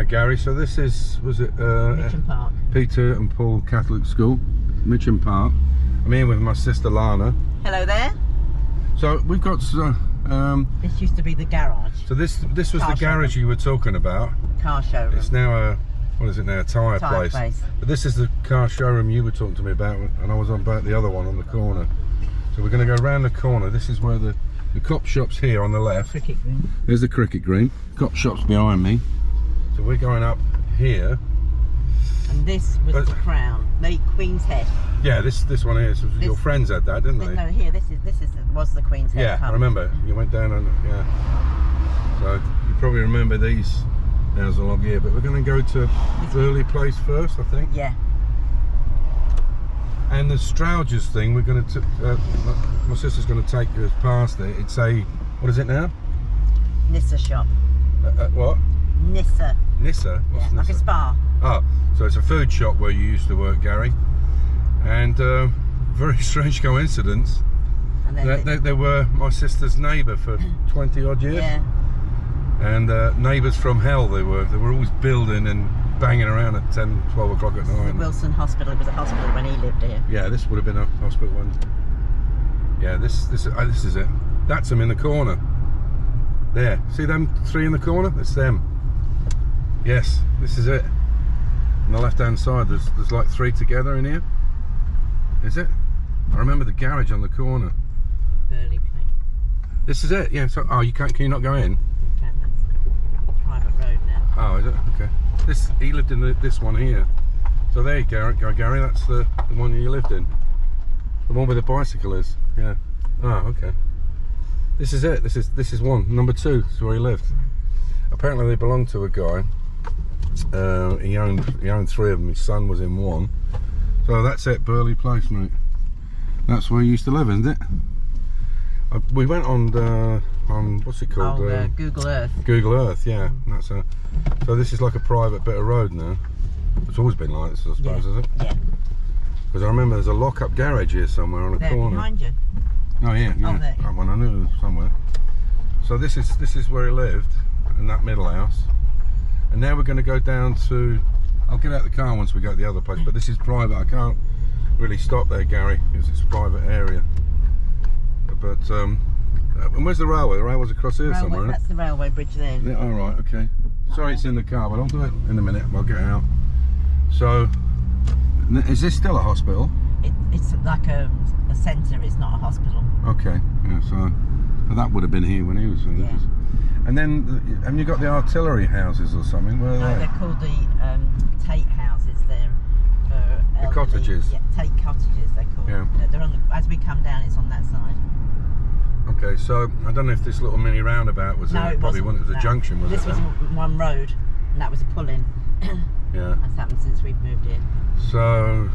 Gary, so this is, was it Mitcham Park. Peter and Paul Catholic School, Mitcham Park. I'm here with my sister Lana. Hello there. So we've got, This used to be the garage. so this was Car the garage showroom. you were talking about. Car showroom. It's now a, what is it now, a tyre place. But this is the car showroom you were talking to me about, and I was on about the other one on the corner. So we're going to go around the corner. This is where the cop shop's here on the left. Cricket green. There's the cricket green. Cop shop's behind me. So we're going up here. And this was the Crown, the Queen's Head. Yeah, this one here. So your friends had that, didn't they? No, here. This was the Queen's Head. Yeah, I remember. You went down and yeah. So you probably remember these houses along here. But we're going to go to Burley Place first, I think. Yeah. And the Strowgers thing, we're going to. My sister's going to take us past it. It's a, what is it now? Nissa shop. What? Nissa. Nissa? What's Yeah, like a Nissa? spa. Oh, so it's a food shop where you used to work, Gary. And very strange coincidence. And then They were my sister's neighbour for 20 odd years. Yeah. And neighbours from hell they were. They were always building and banging around at 10, 12 o'clock at night. The Wilson Hospital. It was a hospital when he lived here. Yeah, this would have been a hospital one. Yeah, this is it. That's them in the corner. There. See them three in the corner? That's them. Yes, this is it. On the left-hand side, there's like three together in here. Is it? I remember the garage on the corner. Burley Place. This is it. Yeah. So, oh, can you not go in? You can. That's a private road now. Oh, is it? Okay. He lived in this one here. So there you go, Gary. That's the one you lived in. The one where the bicycle is. Yeah. Oh, okay. This is it. This is one. Number 2 is where he lived. Apparently they belonged to a guy. He owned 3 of them. His son was in one. So that's it, Burley Place, mate. That's where you used to live, isn't it? We went on what's it called? Google Earth. Google Earth, yeah. That's so this is like a private bit of road now. It's always been like this, I suppose, is it? Yeah. Because I remember there's a lock-up garage here somewhere on a corner. Behind you. Oh yeah, yeah. Oh, there. That one I knew it was somewhere. So this is where he lived, in that middle house. And now we're going to go down to. I'll get out the car once we go to the other place, but this is private. I can't really stop there, Gary, because it's a private area. But and where's the railway? The railway's across here somewhere, isn't it? That's the railway bridge there. Yeah, all right, okay. Sorry, it's in the car, but I'll do it in a minute. I'll get out. So, is this still a hospital? It's like a centre. It's not a hospital. Okay, yeah. So that would have been here when he was. Yeah. And then, have you got the artillery houses or something? Where are No, they? they're called the Tate houses. They're for The elderly. cottages? Yeah, Tate cottages. They're called. Yeah. They're on the, as we come down, it's on that side. Okay, so I don't know if this little mini roundabout was No, it. Probably wasn't. It was a junction, was this it? This was then? one road, and that was a pull-in. Yeah. That's happened since we've moved in. So,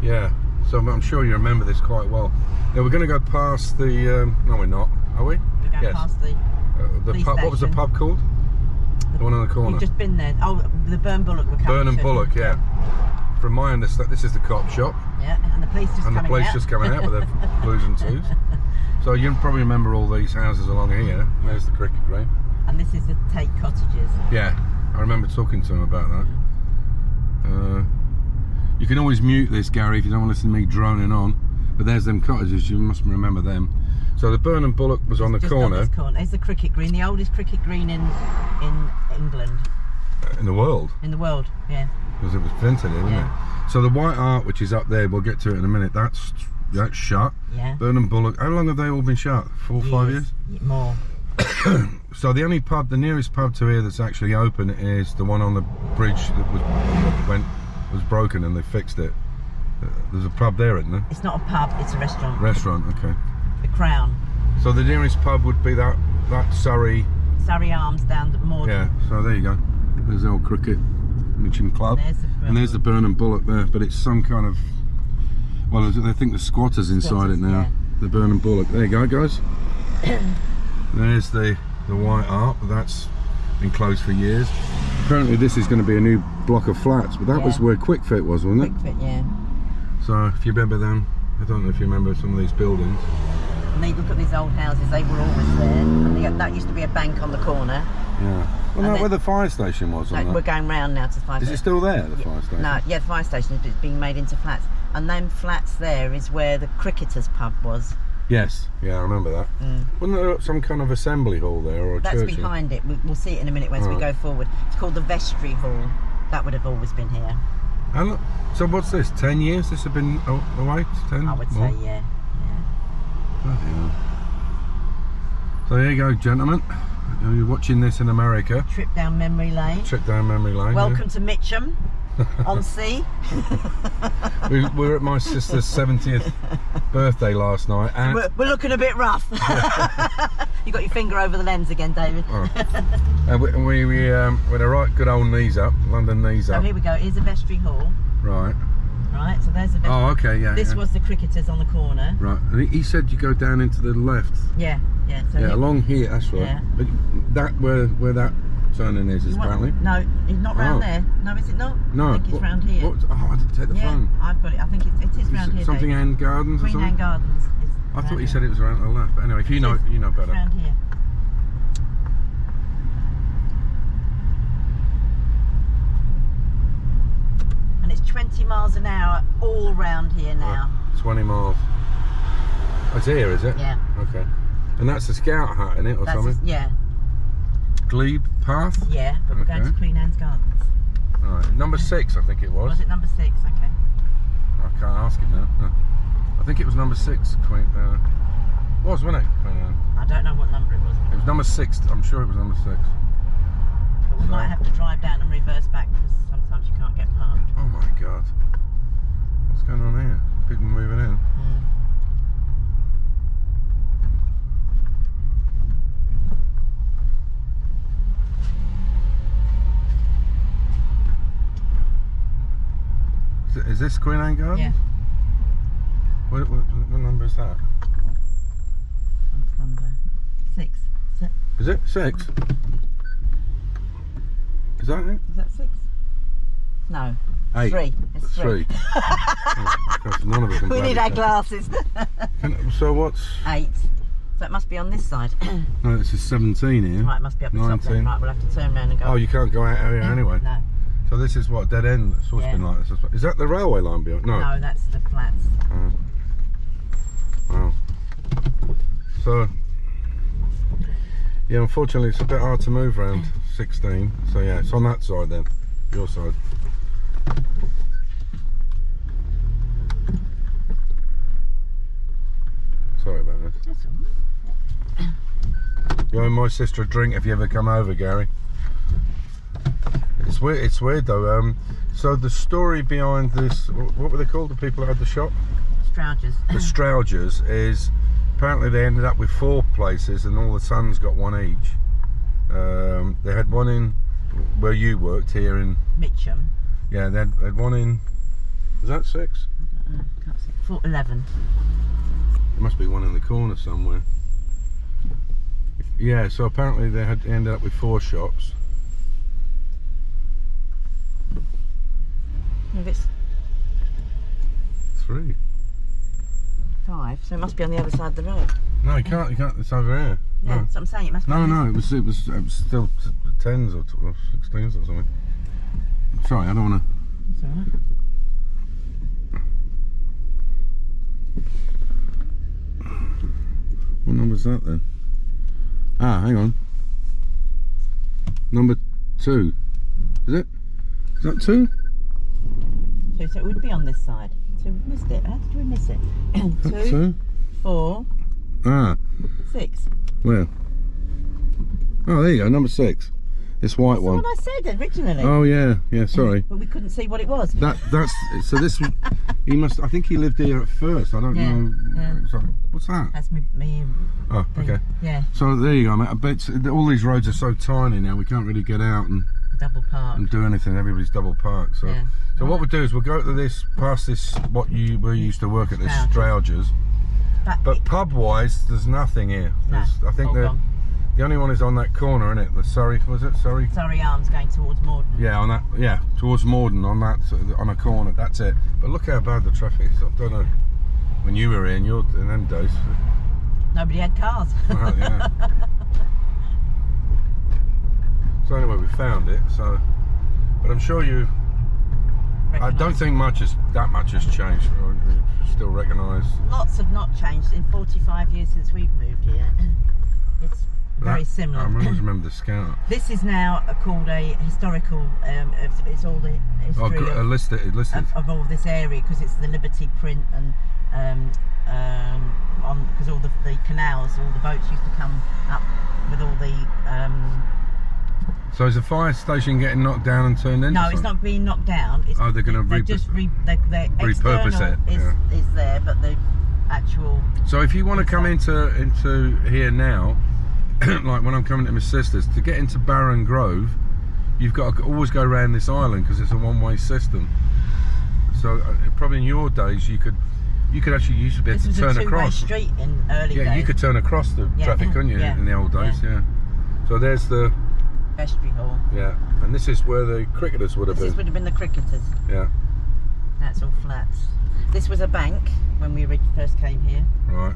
yeah. So I'm sure you remember this quite well. Now we're going to go past the. No, we're not. Are we? We're going Yes. past the police pub. What was the station. pub called? The one on the corner. We've just been there. Oh, the Burn Bullock were coming. Burn and to. Bullock, yeah. From my understanding, this is the cop shop. Yeah, and the police just And the coming police out. just coming out with their blues and twos. So you probably remember all these houses along here. There's the cricket green. And this is the Tate cottages. Yeah, I remember talking to him about that. You can always mute this, Gary, if you don't want to listen to me droning on. But there's them cottages, you must remember them. So the Burn and Bullock was on the Just corner. on this corner. It's the cricket green, the oldest cricket green in England. In the world. In the world, yeah. Because it was invented here, wasn't it? So the White Hart, which is up there, we'll get to it in a minute, that's shut. Yeah. Burn and Bullock, how long have they all been shut? 4 or 5 years? More. So the only pub, the nearest pub to here that's actually open is the one on the bridge that was broken and they fixed it. There's a pub there, isn't there? It's not a pub, it's a restaurant. Restaurant, okay. The Crown. So the nearest pub would be that Surrey. Surrey Arms down the Morden. Yeah, so there you go. There's the old cricket Mitcham club. And there's the Burn and Bullock there, but it's some kind of, well, I think the squatters inside it now. Yeah. The Burn and Bullock. There you go, guys. There's the White Hart, but that's been closed for years. Apparently this is going to be a new block of flats, but that was where Quick Fit was, wasn't it? Quick Fit, yeah. So if you remember them, I don't know if you remember some of these buildings. And then you look at these old houses, they were always there. And that used to be a bank on the corner. Yeah. Well, no, where the fire station was. No, we're going round now to the fire station. Is it still there, the fire station? No, yeah, the fire station is being made into flats. And them flats there is where the cricketers' pub was. Yes, yeah, I remember that. Wasn't there some kind of assembly hall there or a church? That's behind it. We'll see it in a minute as we go forward. It's called the vestry hall. That would have always been here. And so what's this? 10 years? This has been away? 10? I would more? say, yeah. Bloody hell. So there you go, gentlemen. You're watching this in America. Trip down memory lane. Trip down memory lane. Welcome to Mitcham on sea. We were at my sister's 70th birthday last night, and we're looking a bit rough. You got your finger over the lens again, David. And we with a right good old knees up, London knees up. So here we go. Here's a vestry hall. Right. Right. So there's a vestry. Oh, okay, yeah. This was the cricketers on the corner. Right. And he said you go down into the left. Yeah. Yeah. So yeah, along here. That's right. Yeah. But that where that turning is apparently. No, it's not round there. No, is it not? No. I think it's round here. Oh, I didn't take the phone. I've got it. I think it is round here. Something David. End Gardens or Queen something. Anne Gardens. I thought you said it was around the left. But anyway, if you know better. It's round here. And it's 20 miles an hour all round here now. 20 miles. Oh, it's here, is it? Yeah. Okay. And that's the Scout Hut, in it, or something? Yeah. Glebe Path? Yeah, but we're going to Queen Anne's Gardens. Alright, number 6 I think it was. Was it number 6? Okay. I can't ask him now. No. I think it was number 6, wasn't it? Queen Anne? I don't know what number it was. It was number 6, I'm sure it was number 6. But we might have to drive down and reverse back because sometimes you can't get parked. Oh my god. What's going on here? People moving in. Is this Queen Anne Garden? Yeah. What number is that? That's number 6. Is it 6? Is that it? Is that 6? No. 8. 3. It's 3. Oh, none of us can we need our glasses. So what's 8. So it must be on this side. No, this is 17 here. Right, it must be up the top then. Right, we'll have to turn around and go. Oh, you can't go out here anyway. No. So this is what, dead end? It's always been like this. Is that the railway line beyond? No. No, that's the flats. Wow. So, yeah, unfortunately it's a bit hard to move around 16. So yeah, it's on that side then, your side. Sorry about that. That's all right. You owe my sister a drink if you ever come over, Gary. It's weird. It's weird though. So the story behind this, what were they called? The people that had the shop? Straugers. The Straugers is apparently they ended up with 4 places, and all the sons got one each. They had one in where you worked here in Mitcham. Yeah, they had one in. Was that 6? I don't know, can't see. 11. There must be one in the corner somewhere. Yeah. So apparently they ended up with 4 shops. If it's 3. 5, so it must be on the other side of the road. No, you can't. It's over here. Yeah, No. that's what I'm saying. It must be. No, it was still 10s or 16s or something. Sorry, I don't want to. It's all right. What number's that then? Ah, hang on. Number 2. Is it? Is that 2? So it would be on this side. So we missed it. How did we miss it? 2, 4, Ah, 6. where? Oh, there you go. Number 6. This white That's one. what I said originally. Oh yeah. Sorry. But we couldn't see what it was. That's so. This he must. I think he lived here at first. I don't know. Yeah. Sorry. What's that? That's me. Oh, okay. Yeah. So there you go, mate. I bet all these roads are so tiny now. We can't really get out and Double park. do anything. Everybody's double parked. So, Yeah. so what we'll do is we'll go to this past this what we used to work at this Straugers. But pub wise, there's nothing here. I think the only one is on that corner, isn't it? The Surrey, was it Surrey? Surrey Arms going towards Morden. Yeah, on that. Yeah, towards Morden on that on a corner. That's it. But look how bad the traffic is. I don't know when you were in them days. Nobody had cars. Well, yeah. So anyway, we found it. So, but I'm sure you. I don't think that much has changed. You still recognise. Lots have not changed in 45 years since we've moved here. It's very similar. I remember the Scout. This is now called a historical. It's all the history listed. Of all this area, because it's the Liberty print and because all the canals, all the boats used to come up with all the. So is the fire station getting knocked down and turned into? No, it's not being knocked down. It's, they're going to repurpose it. Is there, but the actual. So if you want to come into here now, like when I'm coming to my sister's, to get into Barron Grove, you've got to always go around this island because it's a one-way system. So probably in your days you could actually used to be able to turn across. This was a two-way street in early days. Yeah, you could turn across the traffic, couldn't you, in the old days? Yeah. So there's the vestry hall. Yeah, and this is where the cricketers would have been. This would have been the cricketers. Yeah. That's all flats. This was a bank when we first came here. Right.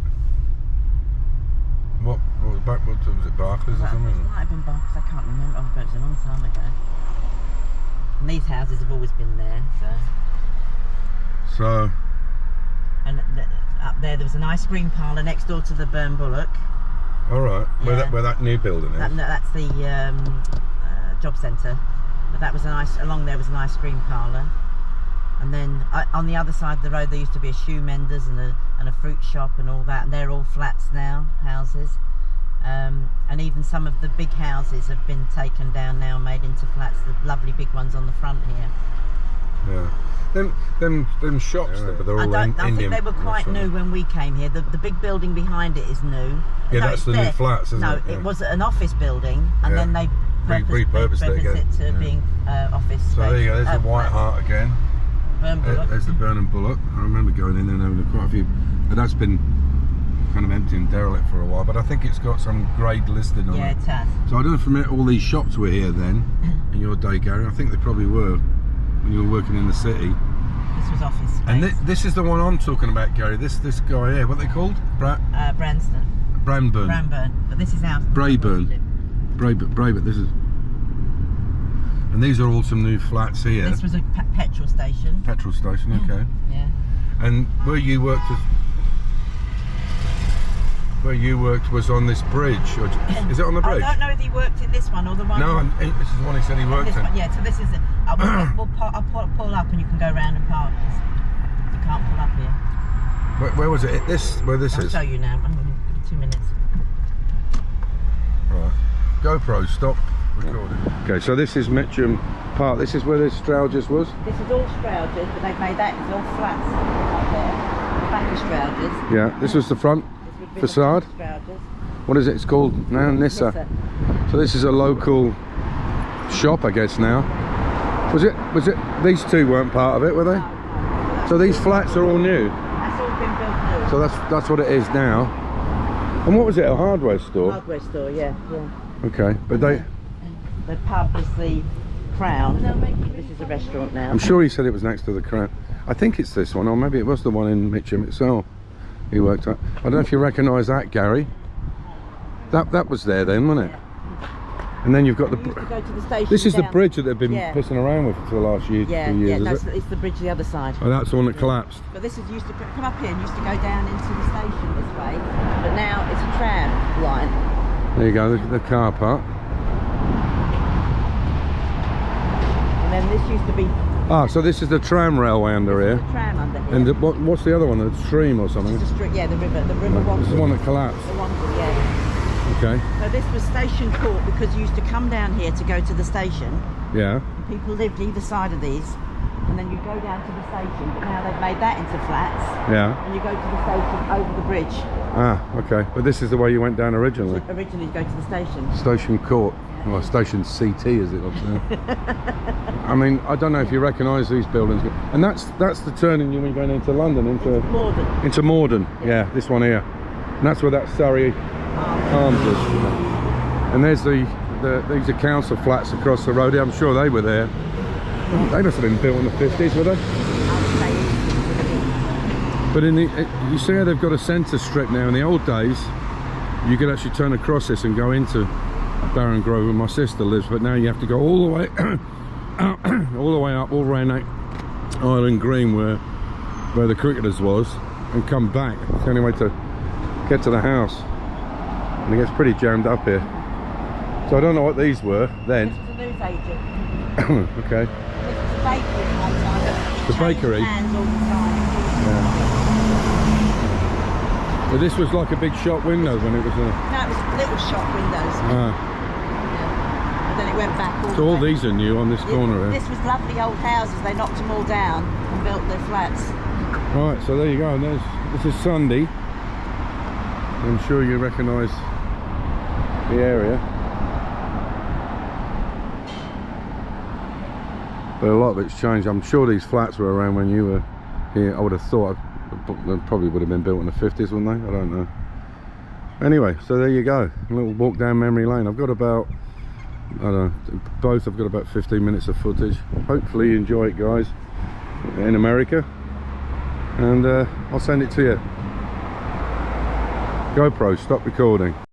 What was back? What was it? Barclays or something? It might have been Barclays. I can't remember. It was a long time ago. And these houses have always been there. So. And up there was an ice cream parlour next door to the Burn Bullock. All right. Yeah. Where that new building is. That's the job centre. But that was along there was an ice cream parlour. And then on the other side of the road there used to be a shoe menders and a fruit shop and all that, and they're all flats now, houses. And even some of the big houses have been taken down now and made into flats, the lovely big ones on the front here. Yeah. Them shops, but they're all I think they were quite new when we came here. The big building behind it is new. Yeah, that's the new flats, isn't it? No, it was an office building, and then they repurposed it to being office space. So there you go, there's the White Hart again. There's the Burn Bullock. I remember going in there and having quite a few, but that's been kind of empty and derelict for a while, but I think it's got some grade listed on it. Yeah, it has. So I don't know if all these shops were here then, in your day, Gary. I think they probably were when you were working in the city. This was office space. And this is the one I'm talking about, Gary. This guy here, what are they called? Branston. Branburn. But this is ours. Brayburn, this is... And these are all some new flats here. This was a petrol station. Petrol station, okay. Yeah. And where you worked was on this bridge. Is it on the bridge? I don't know if he worked in this one or the one. No, this is the one he said he worked in. Yeah, so this is it. I'll pull up and you can go round and park. You can't pull up here. Where was it? Where this is? I'll show you now. I'm going to 2 minutes. Right. GoPro, stop recording. Okay, so this is Mitcham Park. This is where the Strowgers was? This is all Strowgers, but they've made that into all flats up there. The back of Strowgers. Yeah, this was the front facade. What is it? It's called now Nissa. So this is a local shop, I guess now. Was it? These two weren't part of it, were they? No. So these flats are all new. That's all been built new. So that's what it is now. And what was it? A hardware store? Hardware store, yeah. Okay, but the pub is the Crown. This is a restaurant now. I'm sure he said it was next to the Crown. I think it's this one, or maybe it was the one in Mitcham itself. He worked at. I don't know if you recognise that, Gary. That was there then, wasn't it? And then you've got this is the bridge that they've been pissing around with for the last few years. It's the bridge the other side. Oh, that's the one that collapsed. But this used to come up here and used to go down into the station this way. But now it's a tram line. There you go, the car park. And then this used to be. Ah, so this is the tram railway under here. The tram under here. And what's the other one? The stream or something? This is the river one. This is the one that collapsed. The one, yeah. Okay. So this was Station Court because you used to come down here to go to the station. Yeah. And people lived either side of these, and then you go down to the station. But now they've made that into flats. Yeah. And you go to the station over the bridge. Ah, okay. But this is the way you went down originally. Originally, you go to the station. Station Court. Well, Station CT as it looks now. I mean, I don't know if you recognise these buildings, and that's the turning when you're going into London, into Morden. Yeah, this one here, and that's where that Surrey Arms is. And there's these are council flats across the road. I'm sure they were there. They must have been built in the 50s, were they? But you see how they've got a centre strip now. In the old days, you could actually turn across this and go into Barron Grove where my sister lives, but now you have to go all the way all the way up, all around that Island Green where the cricketers was, and come back. It's the only way to get to the house, and it gets pretty jammed up here. So I don't know what these were then. This was a news agent. Okay. This was a bakery at one time. The bakery? Hands all the time. Yeah. But this was like a big shop window when it was a... No, it was little shop windows. Ah. Yeah. And then it went back all So all the way. these are new on this corner here. This was lovely old houses. They knocked them all down and built their flats. Right, so there you go. And this is Sunday. I'm sure you recognise the area. But a lot of it's changed. I'm sure these flats were around when you were here. I would have thought they probably would have been built in the 50s, wouldn't they? I don't know. Anyway, so there you go. A little walk down memory lane. I've got about, I don't know, both I've got about 15 minutes of footage. Hopefully you enjoy it, guys, in America. And I'll send it to you. GoPro, stop recording.